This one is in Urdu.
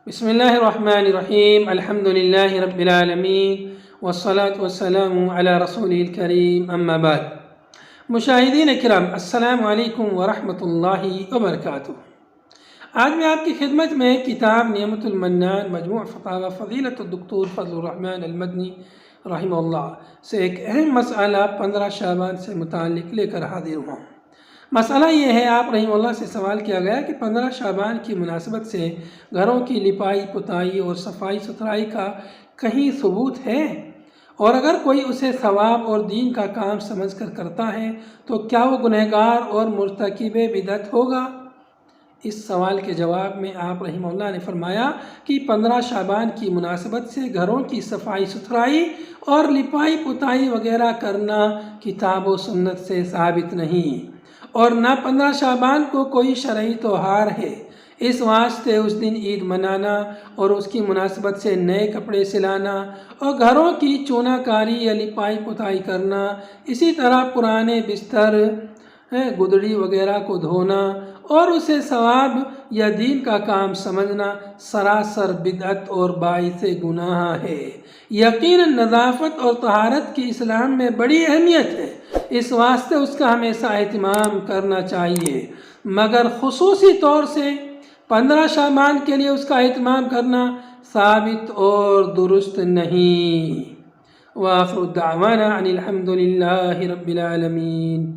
بسم اللہ الرحمن الرحیم الحمد للہ رب العالمین والصلاة والسلام علی رسول الکریم اما بعد۔ مشاہدین اکرام، السلام علیکم ورحمۃ اللہ وبرکاتہ۔ آج میں آپ کی خدمت میں کتاب نعمت المنان مجموع فتاوی فضیلت الدکتور فضل الرحمن المدنی رحمہ اللہ سے ایک اہم مسئلہ 15 شعبان سے متعلق لے کر حاضر ہوں۔ مسئلہ یہ ہے، آپ رحمہ اللہ سے سوال کیا گیا کہ 15 شعبان کی مناسبت سے گھروں کی لپائی پتائی اور صفائی ستھرائی کا کہیں ثبوت ہے، اور اگر کوئی اسے ثواب اور دین کا کام سمجھ کر کرتا ہے تو کیا وہ گنہگار اور مرتکب بدعت ہوگا؟ اس سوال کے جواب میں آپ رحمہ اللہ نے فرمایا کہ 15 شعبان کی مناسبت سے گھروں کی صفائی ستھرائی اور لپائی پتائی وغیرہ کرنا کتاب و سنت سے ثابت نہیں، اور نہ 15 شعبان کو کوئی شرعی تہوار ہے۔ اس واسطے اس دن عید منانا اور اس کی مناسبت سے نئے کپڑے سلانا اور گھروں کی چونا کاری یا لپائی پتائی کرنا، اسی طرح پرانے بستر گدڑی وغیرہ کو دھونا اور اسے ثواب یا دین کا کام سمجھنا سراسر بدعت اور باعث گناہ ہے۔ یقیناً نظافت اور طہارت کی اسلام میں بڑی اہمیت ہے، اس واسطے اس کا ہمیشہ اہتمام کرنا چاہیے، مگر خصوصی طور سے 15 شعبان کے لیے اس کا اہتمام کرنا ثابت اور درست نہیں۔ وآخر دعوانا ان الحمد للہ رب العالمین۔